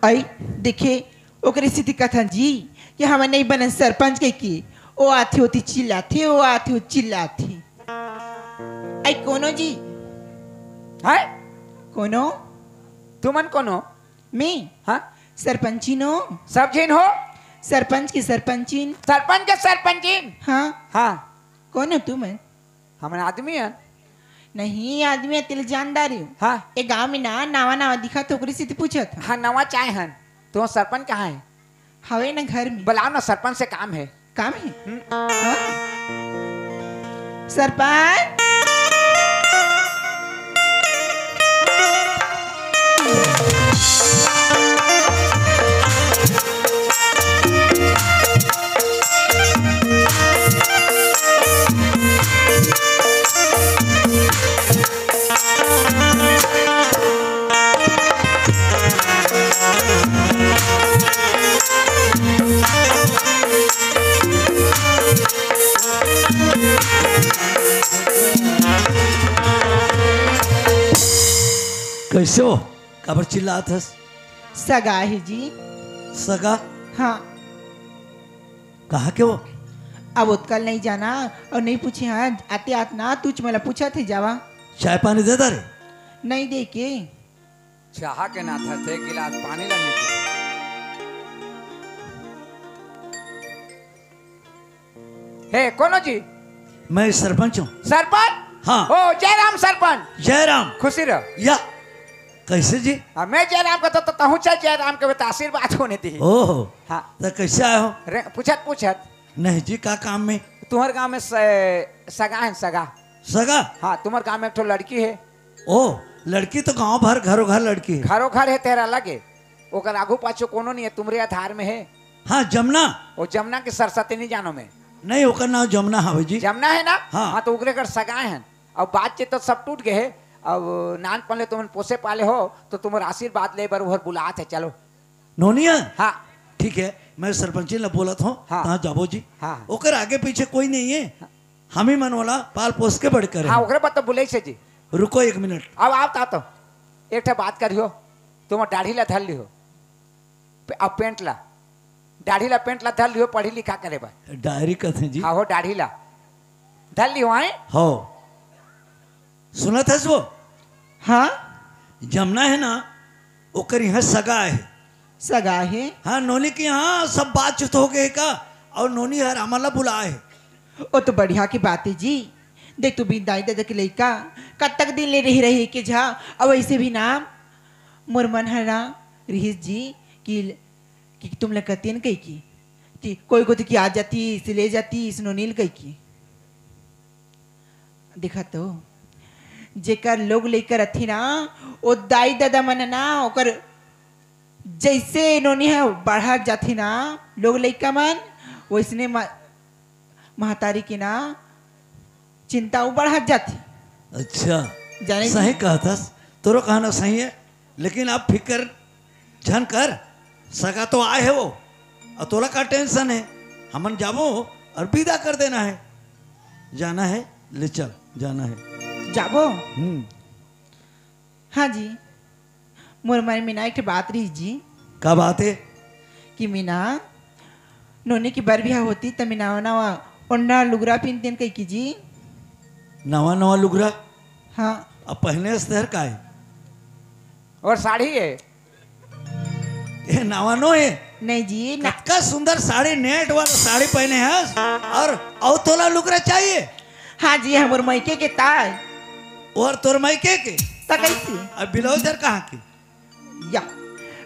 आई देखे ओकरे स्थिति कथा जी कि हम नहीं बनन सरपंच के की ओ आथे होती चिल्लाथे ओ आथे हो चिल्लाथे आई कोनो जी है कोनो तुमन कोनो मैं हाँ सरपंची नो सब जिन हो सरपंच की सरपंचीन सरपंच के सरपंचिन हाँ हाँ कौन हो तुम हम आदमी हैं नहीं आदमी तिल जानदारी हो हाँ ए गांव में ना नावा नावा दिखा तो ओकरे से पूछा था हाँ नवा चाय हैं तो सरपंच कहाँ है हवे ना घर में बुलाओ ना सरपंच से काम है काम है हाँ? सरपंच कैसे हो काबर चिल्लात हस सगा है जी सगा हाँ कहा के वो अब उत्कल नहीं जाना और नहीं पूछे हाँ आते आत ना तुझ मला पूछा थे जावा चाय पानी दे दे नहीं दे के चाह के ना था थे गिलास पानी लाने की हे कोनो जी मैं सरपंच हूँ सरपंच हाँ ओ जयराम सरपंच जयराम खुशी रहो या कैसे जी हाँ, मैं जयराम का तो कहूँ चाहे जयराम के बता आशीर्वाद होने दी ओहो हाँ तो कैसे आए हो पूछत पूछत नहीं जी का काम में तुम्हारे गांव में सगा है सगा सगा हाँ तुम्हारे गांव में एक ठो लड़की है ओ लड़की तो गांव भर घरों घर लड़की है घरों घर है तेरा लगे ओकर आगू पाछो कोनो नहीं है तुम्हारे आधार में है हाँ जमुना वो जमुना के सरस्वती नहीं जानो में नहीं होकर नाम जमुना हवे जी जमुना है ना हाँ। हाँ तो उगरे कर सगाए हैं अब बातचीत तो सब टूट गए है अब नान पले तुम पोसे पाले हो तो तुम्हारा आशीर्वाद ले बर उधर बुलाते है चलो नोनिया हाँ ठीक है मैं सरपंची ने बोलत हूँ हाँ। हाँ जाबो जी हाँ। ओकर आगे पीछे कोई नहीं है हम ही मन वाला पाल पोस के बढ़ कर हाँ उगरे बात तो बुले से जी रुको 1 मिनट अब आप तो एक ठे बात करियो तुम दाढ़ी ला धर लियो अब पेंट ला दाढ़ी ला पेंट ला धर लियो पढ़ी लिखा करे बा डायरी कथे जी हाँ हो दाढ़ी ला धर लियो आए हो सुना था वो हाँ जमुना है ना ओकर यहाँ सगा है सगा है हाँ नोनी के यहाँ सब बातचीत हो गए का और नोनी हर हमारा बुला है वो तो बढ़िया की बात है जी देख तू भी दाई दादा के लड़का कब तक दिन ले रही के जा अब ऐसे भी नाम मुरमन हरा रिहिस जी कि तुम लोग कहती है कही की कि कोई को तो की आ जाती इसे ले जाती इस नोनील कही की देखा तो जेकर लोग लेकर अथी ना वो दाई दादा मन ना ओकर जैसे नोनी है बढ़ा जाती ना लोग लड़का मन वैसने महतारी की ना चिंता बढ़ा जाती अच्छा जाने सही कहा था तोरो कहना सही है लेकिन आप फिक्र झन कर सगा तो आए है वो और तोला का टेंशन है हमन जाबो और विदा कर देना है जाना है ले चल जाना है जाबो हाँ जी मोर मन में ना एक बात रही जी का बात है कि मीना नोने की बर बिहा होती तो मीना नवा ओंडा लुगरा पहनते कही की जी नवा नवा लुगरा हाँ अब पहले स्तर का है और साड़ी है ये नवा नो है नहीं जी ना का सुंदर साड़ी नेट वाला साड़ी पहने हैं और तोला लुगरा चाहिए हाँ जी हमर मैके के ताय और तोर मायके के ता कैसे अब ब्लाउजर कहाँ के या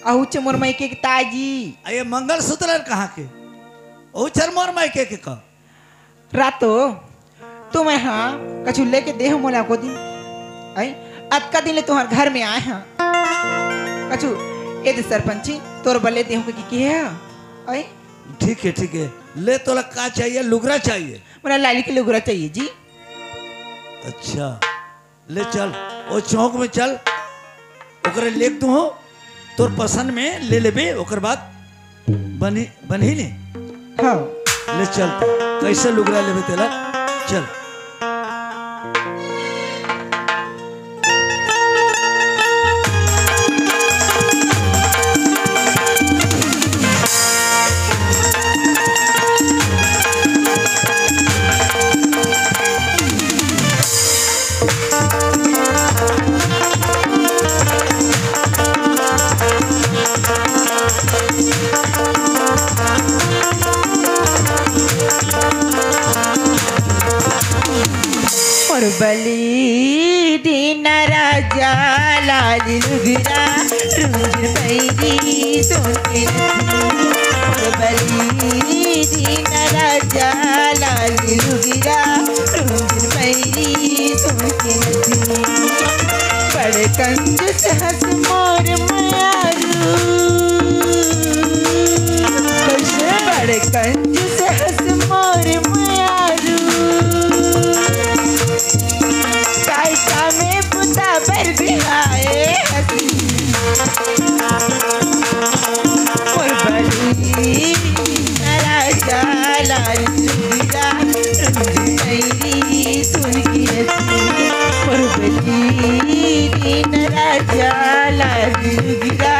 अहुच मोर मैके के ताय जी ये मंगलसूत्र कहाँ के ओचर मोर मायके के का रातो तुम हाँ कछु लेके देह मोला को दिन आई अब का दिन ले तुम्हारे घर में आए हैं कछु ए दे सरपंची तोर बल्ले देह की है आई ठीक है ले तोला का चाहिए लुगरा चाहिए मेरा लाली के लुगरा चाहिए जी अच्छा ले चल ओ चौक में चल ओकरे लेख तू हो तोर पसंद में ले लेबे ओकर बाद बनी ने हाँ ले चल कैसे लुगरा लेबे तेला चल लुगरा रुंझुन पैरी सोन के नथनी मोर बली दीन राजा लाल लुगरा रुंझुन पैरी सोन के नथनी बड़े कंजूस हंस मोर मायारू बड़े कंजूस हंस मोर मायारू कायका में पुता पर बिहाए मोर बली राजा लाल लुगरा रुंझुन पैरी सोन की नथनी मोर बली दीन राजा लाल लुगरा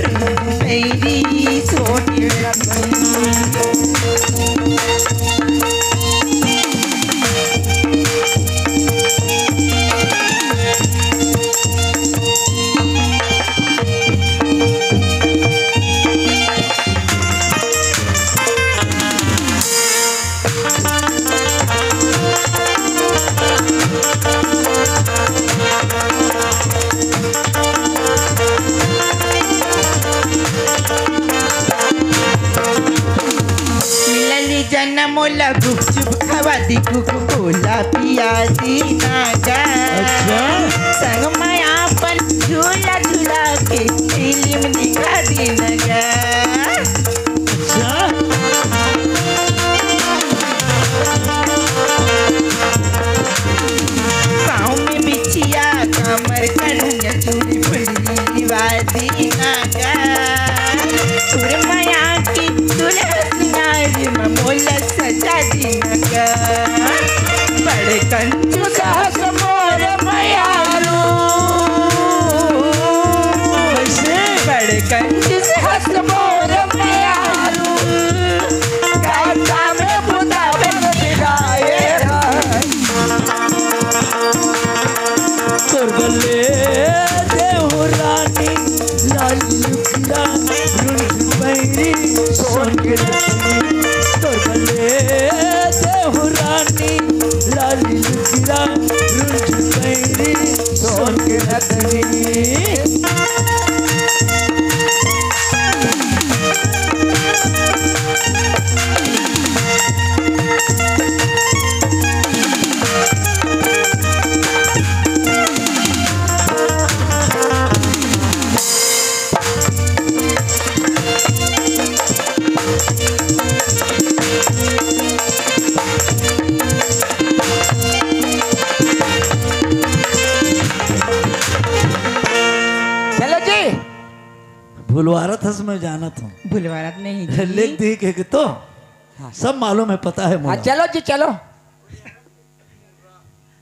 रुंझुन पैरी सोन की नथनी मोला गुपचुप खवा दी कुकु कोला पिया दी नागा संग माया अपन झूला झूला के फिल्म दिखा दी नगा पाँव में बिछिया कमर कन्हैया चूड़ी फुली वादी नागा सुर माया की दुल्हा मोला सजा दीनगा बड़े कंजूस हंस मोर मायारू बड़े कंजूस हंस मोर मायारू कायका में पुता पर बिहाए करगले देहु रानी लाल लुगरा रुंझुन पैरी सोन के नथनी करगले देहु रानी लाल लुगरा रुंझुन पैरी सोन के नथनी भूलवारत हस मैं जाना था भूलवारत नहीं लिख दी के तो हाँ। सब मालूम है पता है हाँ, चलो जी चलो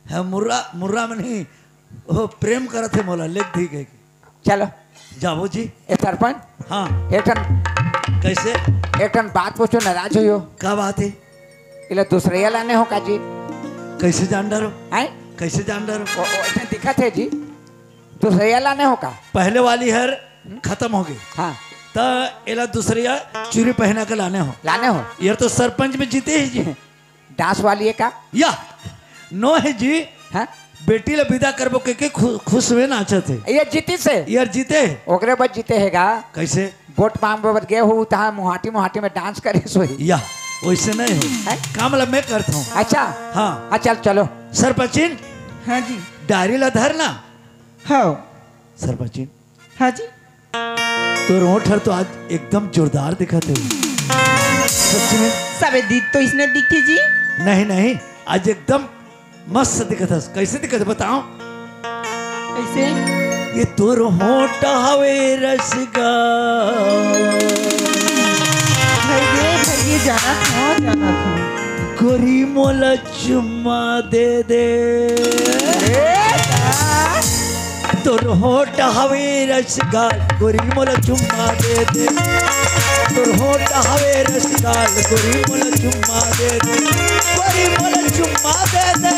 है मुर्रा मुर्रा में नहीं वो प्रेम करत है मोला लिख दी के चलो जाओ जी ए सरपंच हाँ एक कैसे बात पूछो नाराज हो क्या बात है इला दूसरे लाने हो का जी कैसे जान डरो हैं कैसे जान डरो ऐसे दिखत है जी दूसरे लाने हो का पहले वाली हर खत्म हो गई हाँ तो एला दूसरी चूड़ी पहना के लाने हो यार तो सरपंच में जीते ही जी डांस वाली है का या नो है जी हाँ बेटी ला विदा करबो के खुश हुए नाचे थे ये जीती से यार जीते ओकरे बाद जीते हैगा कैसे वोट मांग बबर गए हो तहाँ मुहाटी में डांस करे सोई या वैसे नहीं हो काम ला मैं करता हूँ अच्छा हाँ चल चलो सरपंचिन हाँ जी डायरी ला धरना हाँ सरपंचिन हाँ जी तो रोटर तो आज एकदम जोरदार दिखा थे सच में सबे दिख तो इसने दिखी जी नहीं नहीं आज एकदम मस्त दिखा था कैसे दिखा था बताओ कैसे ये तोर होठ हवे रसगा भैया जाना था गोरी मोला चुम्मा दे दे तोर होठ हवे रसगाल गोरी मोला चुम्मा दे दे तोर होठ हवे रसगाल गोरी मोला चुम्मा दे दे गोरी मोला चुम्मा दे दे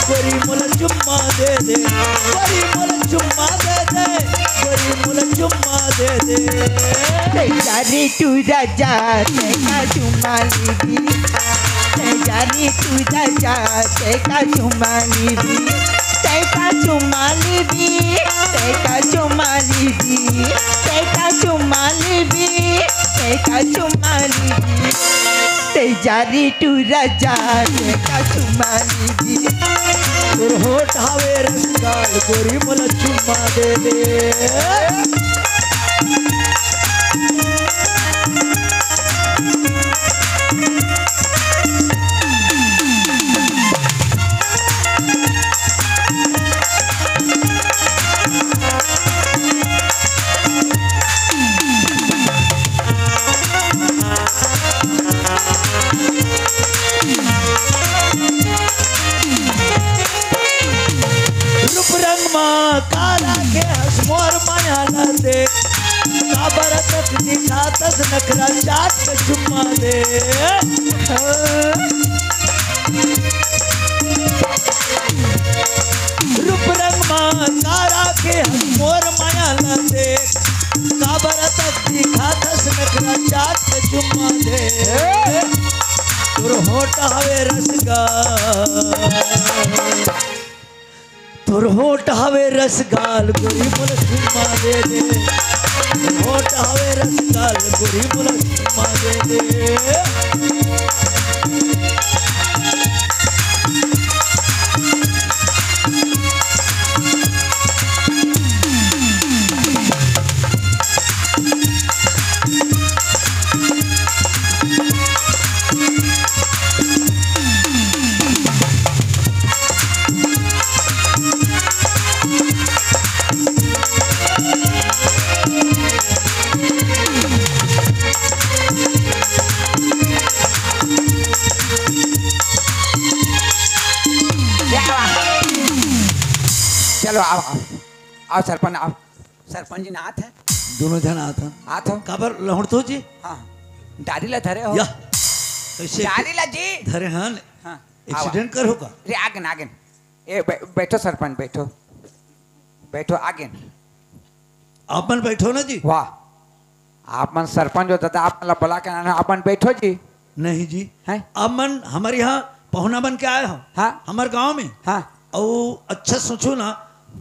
गोरी मोला चुम्मा दे दे गोरी मोला चुम्मा दे दे गोरी मोला चुम्मा दे दे जाने तू राजा का चुम्मा लीबी जाने तू राजा का चुम्मा लीबी तैका चुम्मा लेबी तैका चुम्मा लेबी तैका चुम्मा लेबी तैका चुम्मा लेबी तैजारी टू राजा तैका चुम्मा लेबी तोर होठ हवे रसगाल गोरी मोला चुम्मा दे दे रूप रंग माँ काला के हसमोर माया दे काबर तक दिखा तस नखरा चाट के चुम्मा दे रूप रंग माँ काला के हसमोर माया दे काबर तक दिखा तस नखरा चाट के चुम्मा दे तोर होठ हवे रसगाल तोर होठ हवे रसगाल गोरी मोला चुम्मा दे दे होठ हवे रसगाल गोरी मोला चुम्मा दे दे चलो आओ आओ सरपंच आओ सरपंच जी ना आत है दोनों जन आता आत हो काबर लहड़ तो जी हाँ दादी ला धरे हो या कैसे दादी ला जी धरे हाँ हाँ एक्सीडेंट कर होगा रे आगे आगे ए बैठो सरपंच बैठो बैठो आगे आपन बैठो ना जी वाह आप मन सरपंच होता था आप मतलब बुला के आना अपन बैठो जी नहीं जी हैं अब मन हमारे यहाँ पहुना बन के आए हो हाँ हमारे गांव में हाँ और अच्छा सोचो ना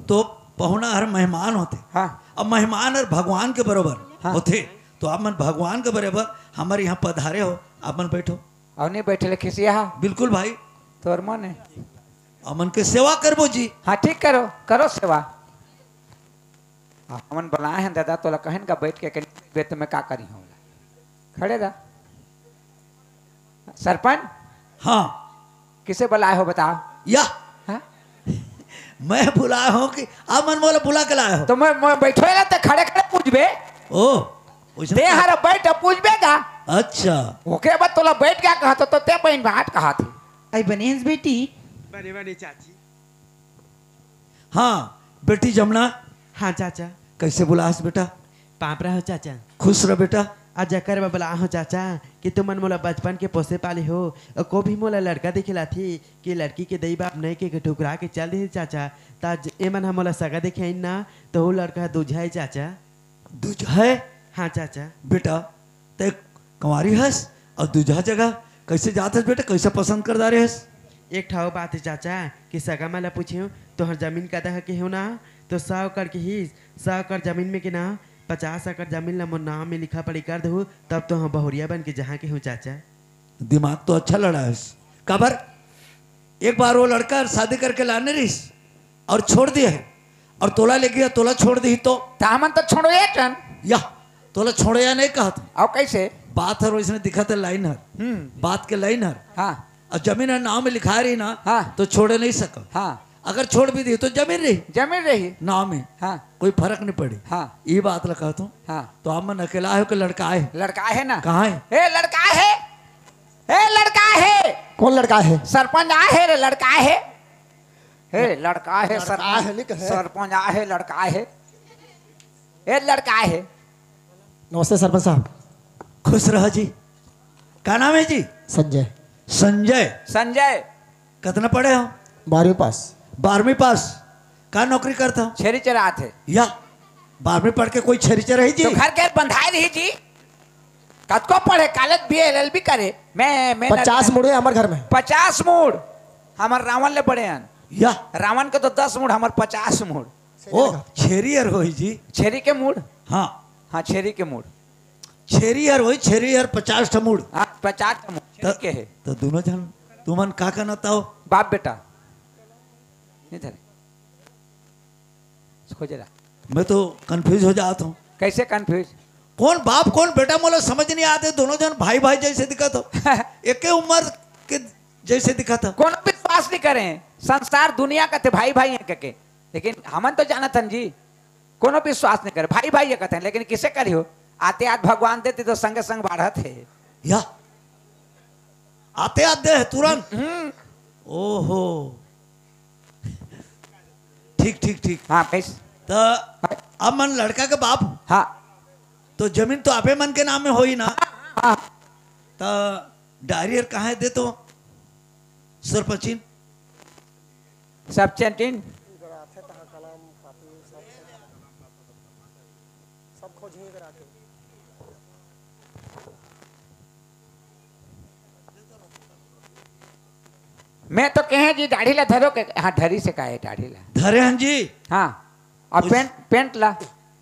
तो पहुना हर मेहमान होते हाँ अब मेहमान और भगवान के बराबर हाँ। होते तो आप मन भगवान के बराबर हमारे यहाँ पधारे हो आप मन बैठो और नहीं बैठे खिसिया हाँ बिल्कुल भाई तोर मन है अमन के सेवा करबो जी हाँ ठीक करो करो सेवा हमन बुलाए हैं दादा तोला कहन का बैठ के बेत में का करी हूँ खड़े दा सरपंच हाँ किसे बुलाए हो बताओ या हाँ मैं बुलाया हूँ कि आप मन बोला बुला के लाया हो तो मैं बैठो है ना तो खड़े खड़े पूछबे ओ उसने- दे हर बैठ पूछबे का अच्छा ओके बाद तोला बैठ क्या कहा तो ते बहन भाट कहा थी आई बनेस बेटी बने बने चाची हाँ बेटी जमुना हाँ चाचा कैसे बुलास बेटा पाप रहो चाचा खुश रह बेटा आज कर बबला हो चाचा कि तुम मन मोला बचपन के पोसे पाले हो और को भी मोला लड़का दिखला थी कि लड़की के दई बाप नहीं के ठुकरा के चल दे चाचा ताज एमन हम मोला सगा देखे ना तो वो लड़का दूजा है चाचा दूजा है हाँ चाचा बेटा ते कुंवारी हस और दूजा जगह कैसे जात हस बेटा कैसे पसंद कर दारे हस एक ठाव बात है चाचा कि सगा माला पूछे तो हर जमीन का दह के हो ना तो 100 एकड़ के ही 100 एकड़ जमीन में के ना 50 एकड़ जमीन ला मोर नाम में लिखा पढ़ी कर दो तब तो हम बहुरिया बन के जहाँ के हूँ चाचा दिमाग तो अच्छा लड़ा है कबर एक बार वो लड़का शादी करके लाने रही और छोड़ दिया है और तोला ले गया तोला छोड़ दी तो हमन तो छोड़ो ये टन या तोला छोड़े या नहीं कहा था और कैसे बात हर इसने दिखा था लाइन हर बात के लाइन हर हाँ और जमीन हर नाम में लिखा रही ना हाँ। तो छोड़े नहीं सका हाँ अगर छोड़ भी दी तो जमीन रही जमीन रही नाम में हाँ कोई फर्क नहीं पड़ी हाँ ये बात लगा तू हाँ तो आप मन अकेला है कि लड़का है लड़का है ना कहाँ है ए लड़का है ए लड़का है कौन लड़का है सरपंच आ है रे लड़का है हे लड़का है लड़का है, लिख है। सरपंच आ है लड़का है ए लड़का है नमस्ते सरपंच साहब खुश रह जी क्या नाम है जी संजय संजय संजय कितना पढ़े हो 12वीं पास 12वीं पास क्या नौकरी करता हूँ छेरी चरा थे या 12वीं पढ़ के कोई छरीचा रही जी तो घर के बंधाए रही जी कतको पढ़े कॉलेज भी LLB करे मैं 50 मुड़े हमारे घर में 50 मूड हमार रावण ले पड़े हैं या रावण के तो 10 मूड, हमार 50 मूड। ओ छेरियर होई जी। छेरी के मूड, हाँ हाँ छेरी के मूड, छेरियर होई, छेरियर 50 ठमुड़। हाँ 50 मूड छेरी के है। तो दोनों जन तुमन का कहना हो? बाप बेटा इधर खोज रहा। मैं तो कंफ्यूज हो जाता हूँ, कैसे कंफ्यूज? कौन बाप कौन बेटा मोला समझ नहीं आते। दोनों जन भाई भाई जैसे दिखत हो, एक ही उम्र के जैसे दिखत हो। कौन विश्वास नहीं करें, संसार दुनिया का थे भाई भाई है के, लेकिन हमन तो जानत हन जी, कोनो विश्वास नहीं करे, भाई भाई ये कहते हैं, लेकिन किसे करियो, आते आते भगवान देते तो संगे संग बढ़त है। या आते आते है तुरंत। ओहो ठीक ठीक ठीक। हाँ कैसे? तो अब मन लड़का के बाप, हाँ तो जमीन तो आपे मन के नाम में होई ना। हाँ तो डायरियर कहाँ दे तो सरपंचिन सब चैंटिन मैं तो कहे जी दाढ़ी ला धरो के, हाँ धरी से का है दाढ़ी ला। धरे हन जी। हाँ और पेंट पेंट ला,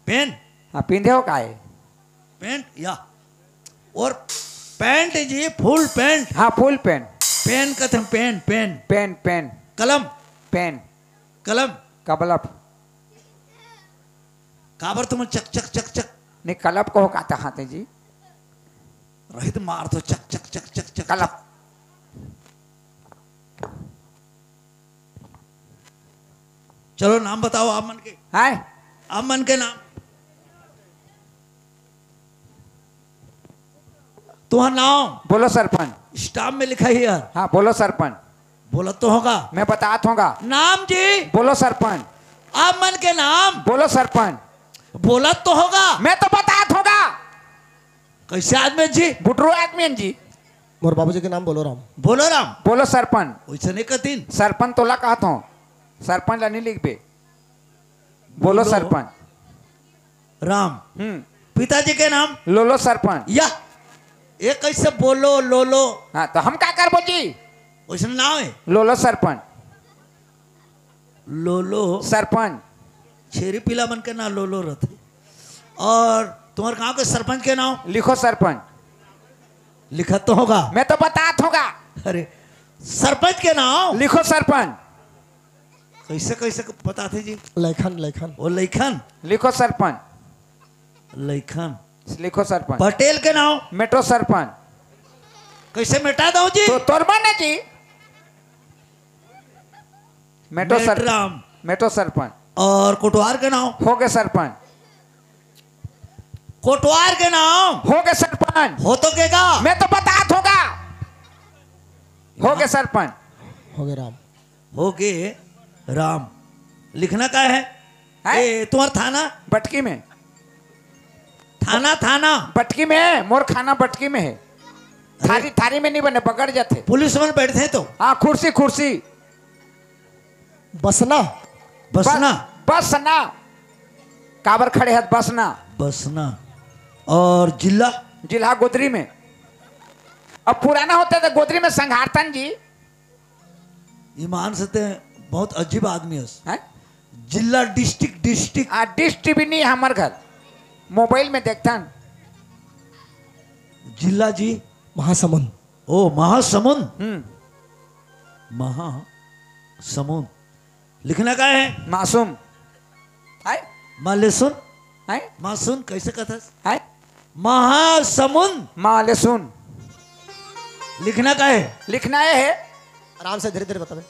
पेन हाँ पिंधे हो का है? पेंट या और पेंट जी फुल पेंट। हाँ फुल पेन, पेन कथम पेन पेन पेन पेन कलम पेन कलम कबलब काबर तुम चक चक चक चक नहीं कलब को कहता हाथे जी, रहित मार तो चक चक चक चक चक कलब। चलो नाम बताओ आप मन के, है आप मन के नाम। तुम्हारा नाम बोलो सरपंच। स्टाम्प में लिखा ही यार। हाँ बोलो सरपंच। बोला तो होगा मैं बतात होगा। नाम जी। बोलो सरपंच। आप मन के नाम बोलो सरपंच। बोला तो होगा। मैं तो बतात होगा। कैसे आदमी जी? बुटरू आदमी हैं जी। मोर बाबूजी के नाम बोलो राम। बोलो राम। बोलो सरपंच। वैसे नहीं कहतीन। सरपंच तो ला कहता हूँ, सरपंच ला नहीं लिख बे। बोलो सरपंच। राम। पिताजी के नाम लोलो सरपंच। या ये कैसे बोलो लोलो? हाँ तो हम क्या कर जी? वैसे नाम है लोलो सरपंच। लोलो सरपंच छेरी पीला मन के नाम लोलो रहते। और तुम्हारे गांव के सरपंच के नाम लिखो सरपंच। लिखा तो होगा। मैं तो बतात होगा। अरे सरपंच के नाम लिखो सरपंच। कैसे कैसे बताते जी? लेखन लेखन वो लेखन। लिखो सरपंच। लेखन। लिखो सरपंच। पटेल के नाम मेट्रो सरपंच। कैसे मिटा दो जी? तो तोरबा ने जी। मेट्रो सरपंच। राम। मेट्रो सरपंच। और कोटवार के नाम हो गए सरपंच। कोटवार के नाम हो गए सरपंच। हो तो केगा? मैं तो बतात होगा। हो गए सरपंच। हो गए राम। हो गए राम। लिखना का है? ए, तुम्हारा थाना बटकी में। थाना थाना बटकी में है, मोर खाना बटकी में है। थारी थारी में नहीं बने, पकड़ जाते। पुलिस में बैठते तो हाँ कुर्सी कुर्सी। बसना बसना बसना काबर खड़े हैं बसना। बसना। और जिला जिला गोदरी में। अब पुराना होता था गोदरी में संघारतन जी। ईमान से ते बहुत अजीब आदमी है। हैं? जिला डिस्ट्रिक्ट डिस्ट्रिक्ट डिश टीवी नहीं है हमारे घर, मोबाइल में देखता हूं। जिला जी महासमुंद। ओ महासमुंद। महासमुंद लिखना का है? मासूम है। मालेसुन है मासून कैसे कहता है। महासमुंद माले सुन। लिखना का है? लिखना है। आराम से धीरे धीरे बतावे।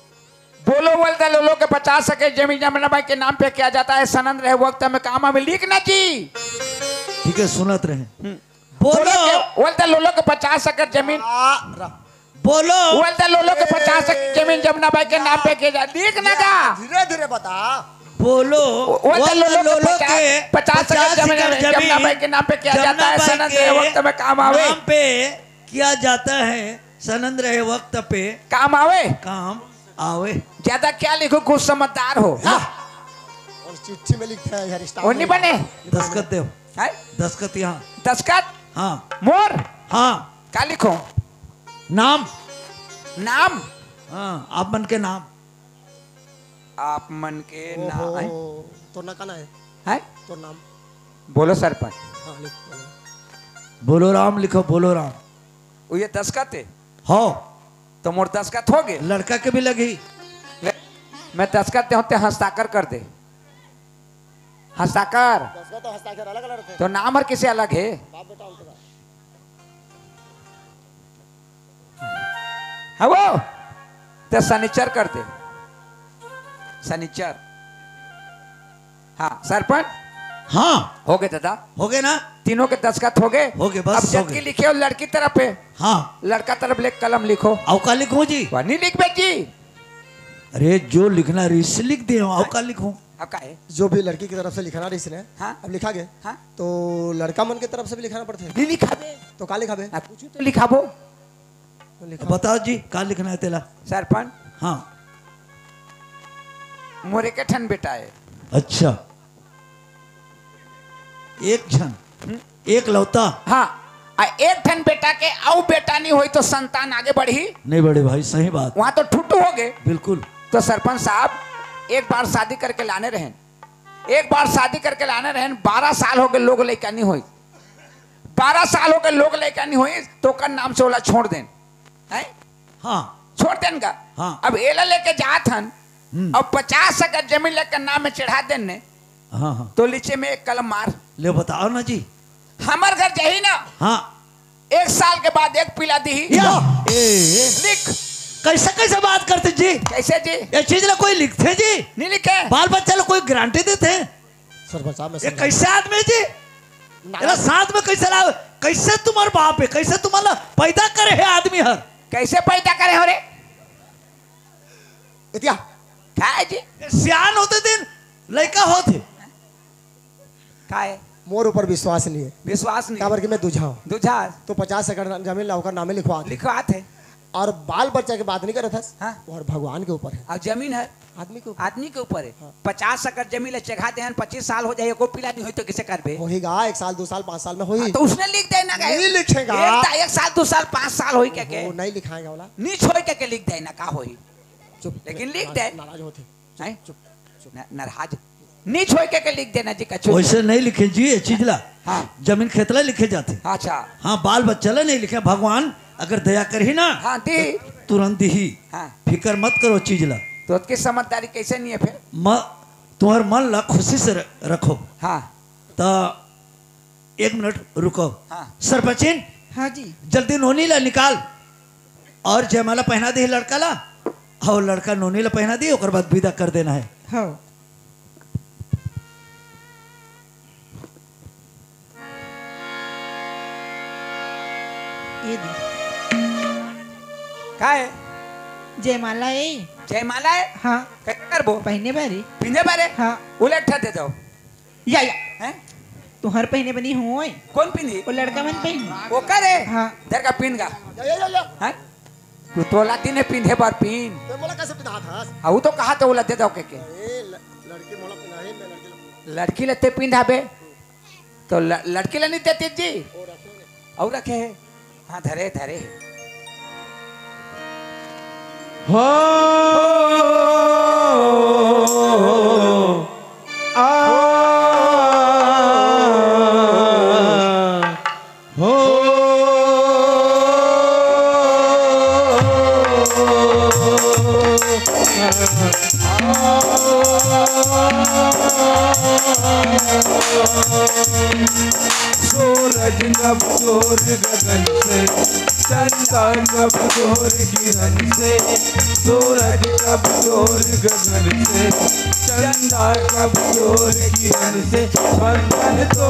बोलो बोलते लोलो के 50 सके जमीन जमना भाई के नाम पे किया जाता है। सनंद रहे वक्त में काम में लिखना जी। ठीक है सुनत रहे। बोलो बोलते लोलो के 50 सके जमीन। बोलो बोलते लोलो के 50 सके जमीन जमना भाई के नाम पे किया जाता। लिखना का धीरे धीरे बता। बोलो लोलो के 50 सके जमीन जमना भाई के नाम पे किया जाता है। सनंद रहे वक्त में काम आवे। नाम पे किया जाता है। सनंद रहे वक्त पे काम आवे। काम आवे। ज्यादा क्या लिखो, कुछ समझदार हो। और चिट्ठी में लिखते हैं यार। वो नहीं बने। दस्खत दो। है दस्खत यहाँ। दस्खत। हाँ मोर हाँ। क्या लिखो? नाम नाम। हाँ आप मन के नाम आप मन के ना ओहो, आए तो ना कहना है हैं? तो नाम। बोलो सरपंच। हाँ लिख बोलो। बोलो राम लिखो, बोलो राम। वो ये दस्खत है हो तो मोर दस्खत हो गए। लड़का के भी लगी। मैं दस्खत होते हस्ताक्षर कर दे। हस्ताक्षर दस तो हस्ताक्षर अलग अलग थे। तो नाम और किसे अलग है? बाप बेटा उनके बाद। है वो तो शनिचर कर दे। शनिचर। हाँ सरपंच हाँ हो गए दादा। हो गए ना। तीनों के दस्खत हो गए। हो गए, बस अब हो जबकि गए। लिखे हो लड़की तरफ है, हाँ लड़का तरफ ले कलम लिखो। अवका लिखूं जी? वह नहीं लिख बेटी। अरे जो लिखना रिस लिख दे, अवका लिखूं? अब का है? जो भी लड़की की तरफ से लिखाना रही इसने हाँ। अब लिखा गया हाँ तो लड़का मन की तरफ से भी लिखाना पड़ता है। नहीं लिखा बे। तो का लिखा बे? अब पूछू तो लिखा बो। तो लिखा बताओ जी का लिखना है तेला? सरपंच हाँ मोरे के ठन बेटा है। अच्छा, एक जन एक लौता। हाँ एक ठन बेटा के औ बेटा नहीं हुई तो संतान आगे बढ़ी। नहीं बड़े भाई, सही बात, वहां तो ठुट्टू हो गए। बिल्कुल। तो सरपंच साहब एक बार शादी करके लाने रहें, एक बार शादी करके लाने रहें। 12 साल हो गए लोग लेकर नहीं हुई। 12 साल हो गए लोग लेकर नहीं हुई तो कर नाम से ओला छोड़ दें है? हाँ छोड़ देन का। हाँ। अब एला लेके जात हन अब 50 एकड़ जमीन लेकर नाम में चढ़ा देने हाँ हाँ, तो नीचे में एक कलम मार। ले बताओ ना जी। हमार घर जही ना हाँ 1 साल के बाद एक पिला दी। या लिख। कैसे कैसे बात करते जी? कैसे जी? ये चीज ला कोई लिखते जी? नहीं लिखे। बाल बच्चा ला कोई गारंटी देते? सरपंच साहब मैं ये समझा। कैसे आदमी जी? ना- तेरा साथ में कैसे रहा? कैसे तुम्हारा बाप है? कैसे तुम्हारा पैदा करे है आदमी हर? कैसे पैदा करे हो रे? इतिया खाए जी सियान होते दिन लड़का होते। खाए। मोर ऊपर विश्वास नहीं है। विश्वास नहीं। काबर कि मैं दूझा हूँ दूझा तो 50 एकड़ जमीन लाकर नामे लिखवा दे। लिखवात है। और बाल बच्चा की बात नहीं कर रहा था हाँ। और भगवान के ऊपर है, और जमीन है आदमी के ऊपर आदमी के ऊपर है। हाँ। 50 एकड़ जमीन ले चढ़ा दे 25 साल हो जाए को पिला नहीं हुई तो किसे कर बे? होगा 1 साल 2 साल 5 साल में होगी। तो उसने लिख देना का। नहीं लिखेगा। 1 साल 2 साल 5 साल होई के वो नहीं लिखाएगा वाला। नी छोड़ के लिख देना का होई। चुप। लेकिन लिख दे। नाराज होते। हैं? नाराज नी छोड़ के लिख देना जी कछु। वैसे नहीं लिखे जी ये चीज ला। हाँ। जमीन खेतला लिखे जाते। अच्छा हाँ बाल बच्चा ला नहीं लिखे। भगवान अगर दया कर ही ना हाँ दी। तुरंत ही। हाँ फिकर मत करो चीज ला। तो उसकी समझदारी कैसे नहीं है फिर? तुम्हार मन ला खुशी से रखो। हाँ तो 1 मिनट रुको। हाँ। सरपंचिन हाँ जी। जल्दी नोनी ला निकाल और जयमाला पहना दे लड़का ला और लड़का नोनी ला पहना दी और बाद विदा कर देना है। हाँ ये दे का है? जयमाला है। जयमाला है। हाँ कैसे करबो? पहने बारी। पिंधे बारे। हाँ उलट दे दो। या हैं? तुहर पहने बनी हुआ कौन पिंधी? वो लड़का मन पहनी। वो करे। हाँ। दर का पिन का या हैं? तू तोला तीने पिंधे बार पिन। तो मोला कैसे पिता था? हाँ वो तो कहा तो उलट दे दो के लड़की मोला पिना है मैं लड़की लड़की लेते पिंधाबे तो लड़की ले नहीं देती जी। और रखे है। हाँ धरे धरे हो आ हो सूरज नभ जोर गगन से चंदा नभ जोर किरण से सूरज नभ जोर गगन से चंदा नभ जोर किरण से बंधन तो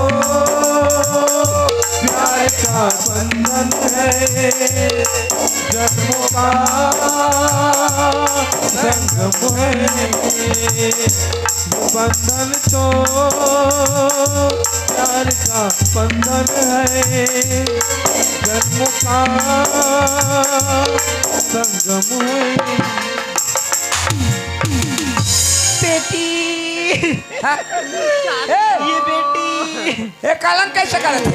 प्यार का बंधन है जन्मों का संगम है बंधन तो प्यार का बंधन है जन्मों का संगम है बेटी हाँ? ये बेटी ये कलंक कैसे करे थे?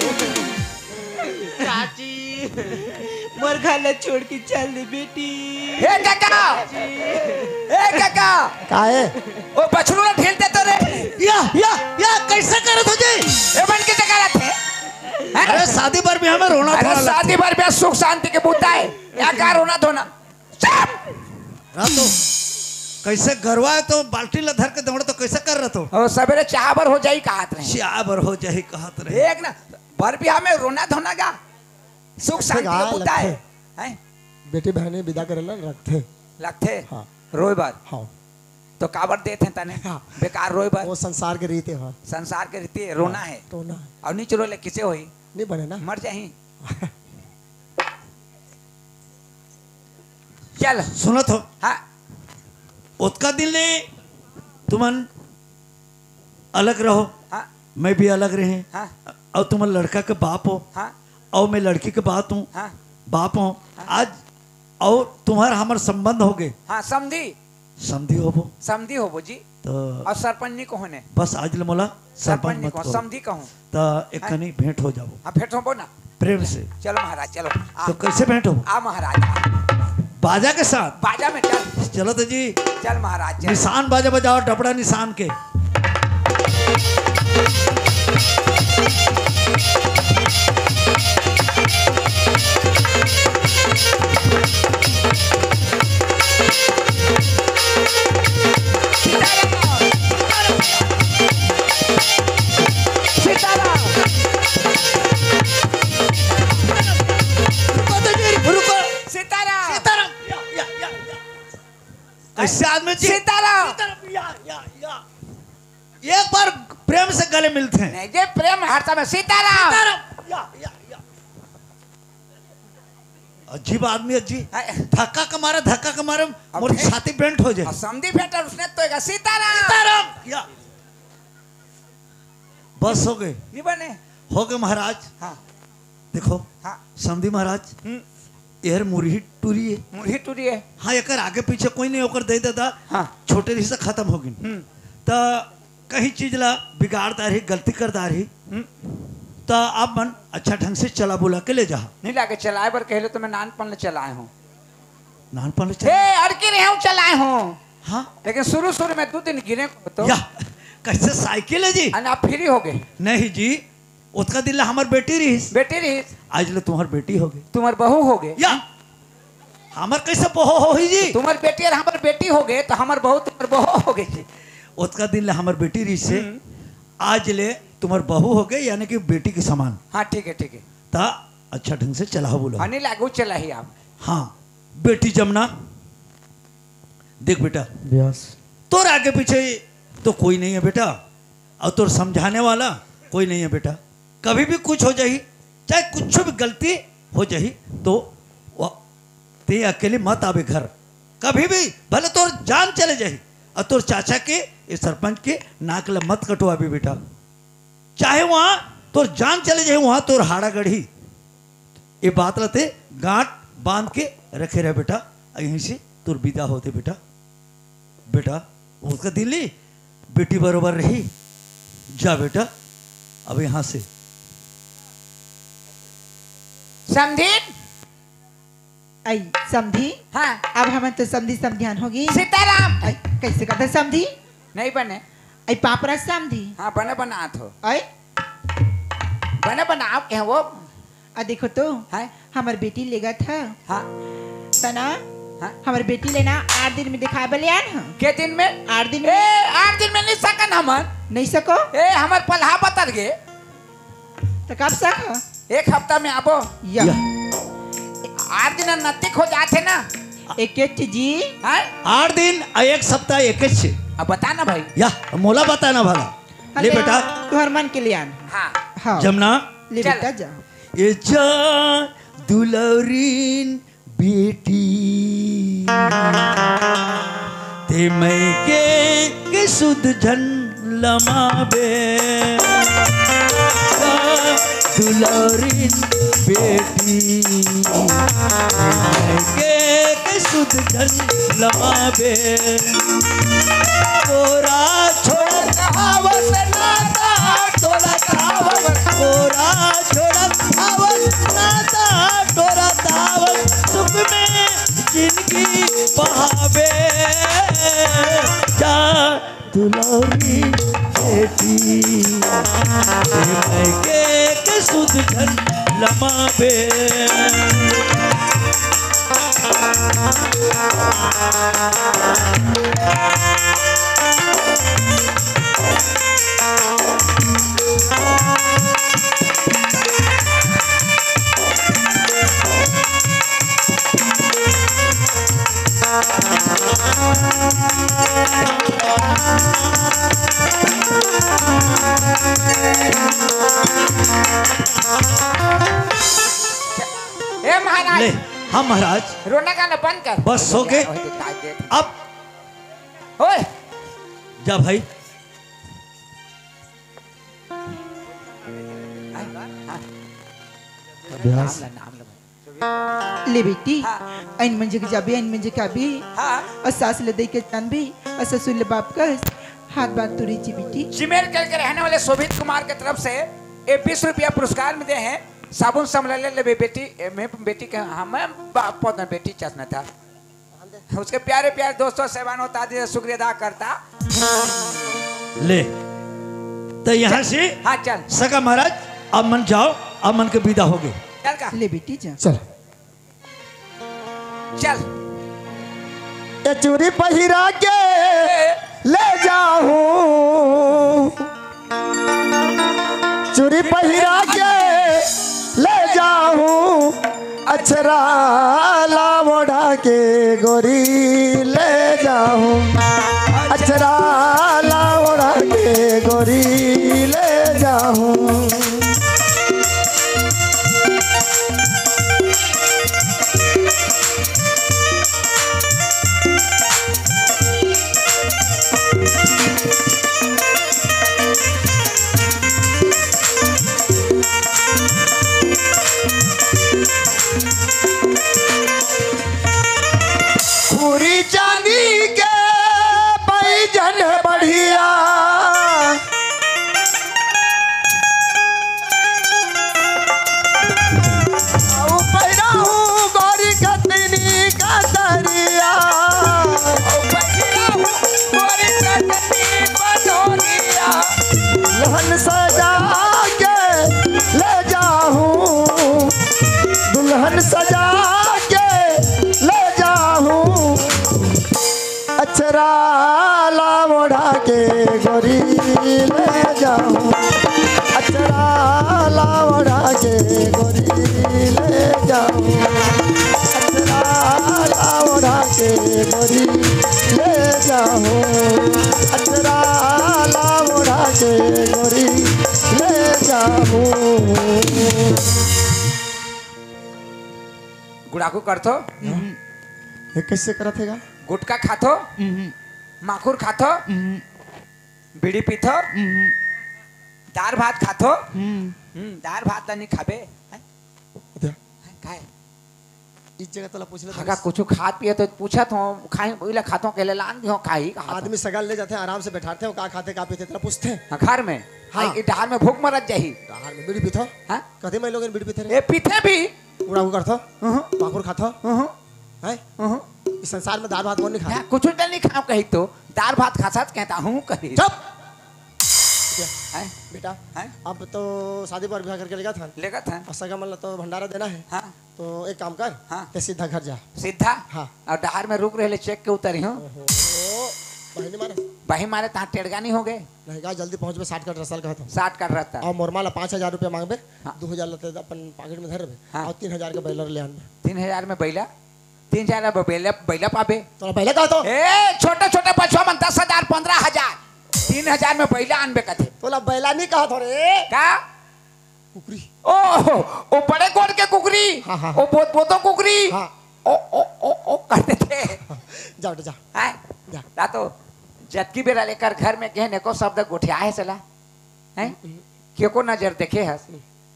चाची मोर घर ला छोड़ के चल दे बेटी। ए काका, ए काका, का है ओ बछड़ू ना ढीलते तो रे। या कैसे करे तुझे? ए बन के जगह रहते हैं। अरे शादी पर भी हमें रोना अरे थोड़ा शादी भर ब्याह सुख शांति के बूता है, या का रोना धोना। चुप! तो कैसे गरवा है तो बाल्टी ला धर के दौड़ तो कैसे कर रहा तो? और सवेरे चाह भर हो जाई कहत रहे। चाह भर हो जाही कहत रहे। एक ना भर ब्याह में रोना धोना का सुख शांति के बूता है। हैं? बेटी बहने विदा करेला रखते। लगते हाँ। रोई बार हाँ तो काबर देते हैं तने। हाँ। बेकार रोई बार वो संसार के रीते हाँ संसार के रीति रोना है। तो ना और नीचे रोले किसे होई, नहीं बने ना। मर जाही। चल सुनत हो हाँ उसका दिल ने तुमन अलग रहो, हाँ मैं भी अलग रहे। हाँ और तुम लड़का के बाप हो हाँ और मैं लड़की के बात हूँ हाँ बाप हूँ आज। और तुम्हारा हमारे संबंध हो गए, हाँ समझी समझी हो वो समझी हो वो जी। तो और सरपंच नहीं कहो ने, बस आज ले मोला सरपंच सरपंच नहीं मत कहो करो समझी कहूँ। तो एक कनी भेंट हो जाओ हाँ भेंट हो ना, प्रेम से। चलो महाराज चलो आ, तो कैसे भेंट हो? आ महाराज आ, बाजा के साथ। बाजा में चल चलो तो जी चल महाराज चल। निशान बाजा बजाओ, डबड़ा निशान के। कैसे आदमी जी? सीताराम एक बार प्रेम से गले मिलते हैं। नहीं ये प्रेम हर्षा में सीताराम। अजीब आदमी अजी, हाय। धक्का का मारे मोर फिर? छाती बेंट हो जाए। और समझी भेंट उसने तो सीताराम या बस हो गए, नहीं बने। हो गए महाराज। हाँ देखो हाँ समझी महाराज, यार मुरही टूरी है। मुरही टूरी है। हाँ एकर आगे पीछे कोई नहीं होकर दे देता। हाँ छोटे रही से खत्म हो गई। तो कहीं चीज ला बिगाड़ता रही, गलती करता रही, तो अब मन अच्छा ढंग से चला बुला के ले जा। नहीं लाके चलाए पर कहले तो मैं नानपन ले चलाए हूँ। नानपन ले हे चला। अड़की रहे हूँ चलाए हूँ, हाँ लेकिन शुरू में 2 दिन गिरे को तो या कैसे साइकिल है जी? आप फ्री हो गए। नहीं जी, उसका दिल हमार बेटी रही, बेटी रही आज ले तुम्हार बेटी हो गई। तुम्हार बहू हो गए। या हमार कैसे बहू हो ही जी? तुम्हार बेटी और हमार बेटी हो गए तो हमार बहू तुम्हार बहू हो गई जी। उसका दिल हमार बेटी रही से आज ले तुम्हार बहू हो गए, यानी कि बेटी के समान। हाँ ठीक है ता अच्छा ढंग से चलाओ बोलो। नहीं लागू चला ही आप। हाँ बेटी जमुना, देख बेटा तोर आगे पीछे तो कोई नहीं है बेटा, और तोर समझाने वाला कोई नहीं है बेटा। कभी भी कुछ हो जाही, चाहे कुछ भी गलती हो जाही, तो ते अकेले मत आवे घर। कभी भी भले तोर जान चले जाही, और तोर चाचा के इस सरपंच के नाक ला मत कटवाबी बेटा। चाहे वहां तोर जान चले जाए, वहां तोर हाड़ा गढ़ी। ये बात रहते गांठ बांध के रखे रहे बेटा, यहीं से तोर विदा होते बेटा। बेटा उसका दिल्ली बेटी बरोबर रही, जा बेटा अब यहां से। समझी? आई समझी। हाँ अब हम तो समझी समझान होगी। सीताराम आई कैसे करते समझी? नहीं बने। आई पापरा समझी। हाँ बने बना तो आई बने बनाओ क्या वो। आ देखो तो है हमार बेटी लेगा था हाँ तना। हाँ हमार बेटी लेना 8 दिन में दिखा बलियान हाँ। के दिन में? 8 दिन ए में 8 दिन में नहीं सकन हमन। नहीं सको ए हमार पलहा बतर गे, तो कब सको? 1 हफ्ता में आबो। या 8 दिन नतिक हो जाते ना। एक जी हाँ 8 दिन और 1 सप्ताह एक छे। अब बता ना भाई। या मोला बताना भला। ले बेटा तुहर मन के लिए आन। हाँ हाँ जमुना, ले चल। बेटा जाओ। ये जा दुलौरीन बेटी ते मैं के सुध झन लमाबे। दुलौरीन बेटी के सुध झन लमाबे। तोरा छोड़ आवत नाता, तोरा आवत तोरा छोड़ आवत नाता, दुलौरी बेटी के सुध धन लमाबे ए महाराज ले हाँ महाराज रोना गाना बंद कर। बस हो गए। अब ओए जा भाई अभ्यास नाम ले ले बेटी हाँ। ऐन म्हणजे की जाबी ऐन म्हणजे का भी हाँ और सास ले दे के तन भी और ससुर ले बाप का हाथ बात तुरी ची बेटी चिमेर कल के रहने वाले शोभित कुमार की तरफ से ये 20 रुपया पुरस्कार मिले हैं। साबुन समले ले बेटी मैं बेटी के हाँ मैं बाप बेटी चसना था उसके प्यारे प्यारे दोस्तों सेवान होता शुक्रिया अदा करता। ले तो यहाँ से हाँ चल सका महाराज अब मन जाओ अब मन के विदा हो गए। चल का ले बेटी जा चल चल ये चूड़ी पहिरा के ले जाऊं चूड़ी पहिरा के ले जाऊं अक्षरा लावड़ा के गोरी ले जाऊं अक्षरा लावड़ा के गोरी ले जाऊं पूरी चांदी के पैजन बढ़िया पैदा हूँ गौरी कतनी का दरिया दुल्हन सजा के ले जाऊं दुल्हन सजा के ले जाऊं अक्षरा लावड़ा के गोरी ले जाऊं अक्षरा लावड़ा के गोरी ले जाऊं अक्षरा लावड़ा के गोरी ले जाऊं अक्षरा लावड़ा के गोरी ले जाऊं गुड़ाकू करथो ये कैसे करत हैगा गुटका खाथो माखुर खाथो बीड़ी पीथो दाल भात खाथो दाल भात नहीं खाबे हैं? खाए इस जगह तला पूछ ले अगर कुछ खात पिए तो पूछत हो खाई ओइला खातो केले लान दियो खाई आदमी सगाल ले जाते हैं आराम से बैठाते हैं का खाते का पीते तला पूछते हैं घर में हाँ। हाँ डाल में भूख मरत जाही बाहर में बीड़ी पीथो हाँ कहते मैं लोग बीड़ी पीते ए पीथे भी उड़ा करथो पाकुर खाथो हम्म हैं इस संसार में दाल भात कौन नहीं खाता कुछ नहीं खाओ कही तो दाल भात खासा कहता हूँ कही चुप हैं? बेटा हैं? अब तो शादी पर ब्याह करके लेगा था लेगा था और सगा मतलब तो भंडारा देना है हाँ तो एक काम कर हाँ। ते सीधा घर जा सीधा हाँ। और डहार में रुक रहे चेक के उतरी हूँ ओहो बहनी मारे बही मारे तहाँ टेड़गा नहीं हो गए नहीं कहा जल्दी पहुंच में 60 का रसल का था 60 कर रहा था और मोरमाला 5,000 रुपया मांगबे हाँ। 2,000 लेते अपन पॉकेट में धर हाँ। और 3,000 का बैलर ले आने 3000 में बैला 3000 में बैला पाबे तो पहले कहा तो ए छोटे छोटे बचवा में 10,000 15,000 3000 में बैला आनबे कथे तोला बैला नहीं कहा तो रे का कुकरी ओ बड़े गोड़ के कुकरी हाँ, हाँ, ओ बोतो कुकरी हाँ। ओ करते थे जा बेटा जा हैं? जा। ता तो जतकी बेरा लेकर घर में कहने को शब्द गोठिया है चला हैं क्यों को नजर देखे हस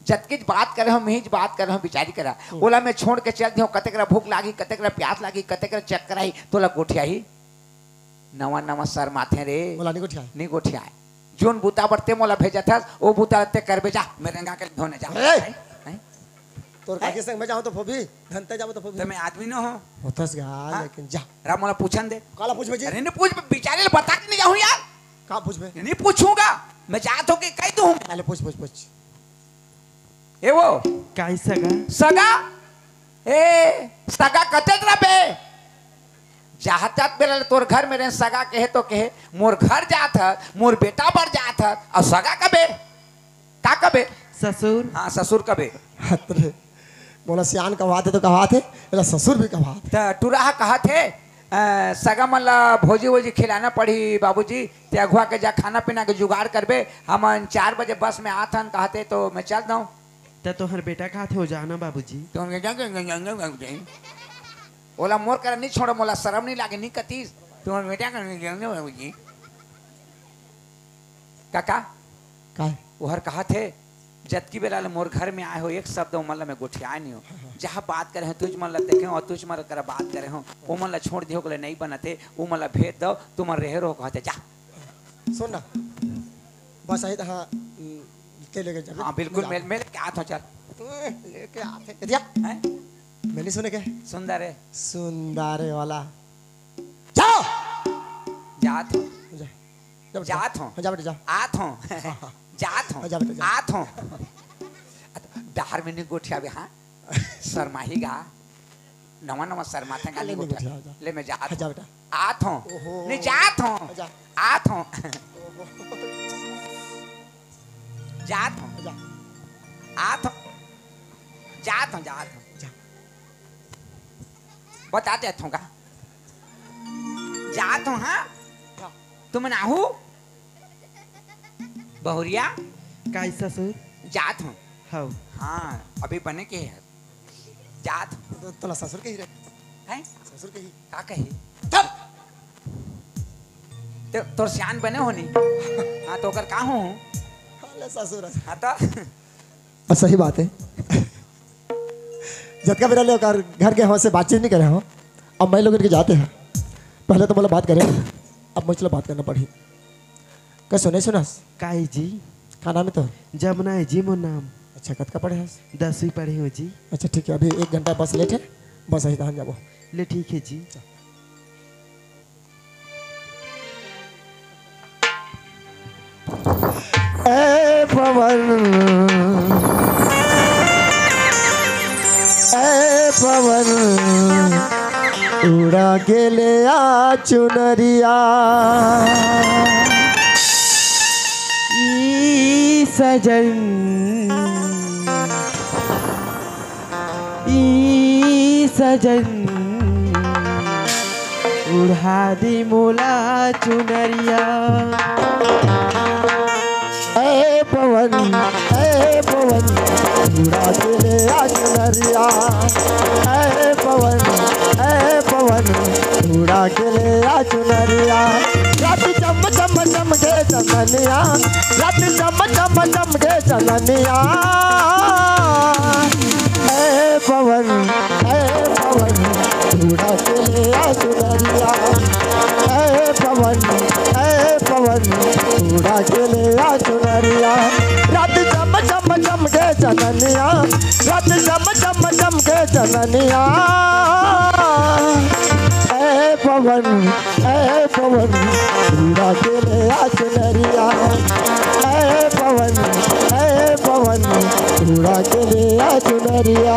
जतकी बात करे हम मीज बात करे हम बिचारी करा ओला में छोड़ के चल दियो कते करा भूख लागी कते करा प्यास लागी कते करा चक्कर आई तोला गोठिया ही नवा नवा सर माथे रे बोला नहीं को ठिया नहीं गोठिया है जोन बूता बरते मोला भेजा था ओ बूता ते कर बेजा मेरेंगा के धोने जा ए! तोर काकी संग में जाऊं तो फोबी धनते जाऊं तो फोबी तो मैं आदमी न हो होतस गा लेकिन जा राम मोला पूछन दे काला पूछ बजी अरे ने पूछ बेचारे ले बता के नहीं जाऊं यार कहाँ पूछ बे? नहीं पूछूंगा, मैं चाहता हूँ कि कह दूं। पहले पूछ पूछ पूछ। ये वो काई सगा सगा ए सगा कते तरह बे चाहतात बेला तोर घर में रहे सगा कहे तो कहे मोर घर जात है, मोर बेटा बढ़ जात है, और सगा कबे का कबे? ससुर हाँ ससुर कबे। अरे बोला सियान कहा थे तो कहा थे, बोला ससुर भी कहा थे। तो टूरा कहा थे सगा मला भोजी वोजी खिलाना पड़ी बाबूजी, ते अगुआ के जा खाना पीना के जुगाड़ करबे, हम 4 बजे बस में आथन कहते तो मैं चल दूँ। त तोहर बेटा कहा थे हो जाना बाबूजी। ओला मोर कर नहीं छोड़ो, मोला शर्म नहीं लागे नहीं कतीस तुम बेटा बाबूजी। काका काय उहर कहा थे जतकी बेला मोर घर में आए हो एक शब्द मतलब मैं गोठिया नहीं हो, जहाँ बात करे हो तुझ मन ला देखे और तुझ मन कर बात करे हो वो मन ला छोड़ दियो नहीं बनते, वो मन ला भेज दो तुम रहे रहो कहते जा। सुन ना बस आई हाँ के लेके चल। हाँ बिल्कुल मेल मेल क्या था चल लेके आते दिया हैं? मैंने सुने के सुंदर है सुंदर वाला जाओ जात हो जा जात हो जा बेटा जा आत हो जात हो जा बेटा, जा। आत हो डार में नहीं गोठिया बे। हाँ शर्माही गा नवा नवा शर्माते गा ले नहीं नहीं गोठिया गोठिया, जा। ले मैं जात जा हूं। बेटा आत हो ओहो। नहीं जात हो जा आत हो जात हो जा आत हो जात हो जात हो जा बता देता हूँ का जात हो। हाँ जा। तुम नाहू बहुरिया काई ससुर जात हो। हौ हाँ अभी बने के है जात हो। तो ससुर के ही रे हैं ससुर के ही का कही तब तो तोर सियान बने हो नहीं। हाँ तो कर का हूँ ले ससुर हाँ तो सही बात है। जब का मेरा लोग घर के हम से बातचीत नहीं करे हो, अब मैं लोग इनके जाते हैं। पहले तो बोला बात करें, अब मुझे बात करना पड़ी। क्या सुने सुनास काई जी का नाम है तो? जमुना है जी मोर नाम। अच्छा कत का पढ़े है? 10वीं पढ़े हो जी। अच्छा ठीक है, अभी 1 घंटा बस लेट है, बस अही तहन जाबो। ले ठीक है जी। ए पवन उड़ा के ले आ चुनरिया ई सजन उड़ा दी मोला चुनरिया। ए पवन उड़ा के ले आ चुनरिया। ए पवन उड़ा के ले आ चुनरिया। रात चम चम चम के चंदनिया, रात चम चम चम के चंदनिया। ए पवन उड़ा के ले आ चुनरिया। ए पवन उड़ा के ले आ चुनरिया। रात चम चम चम के चंदनिया, रात चम चम चम के चंदनिया। ए पवन उड़ा के ले आ चुनरिया। ए पवन उड़ा के ले आ चुनरिया।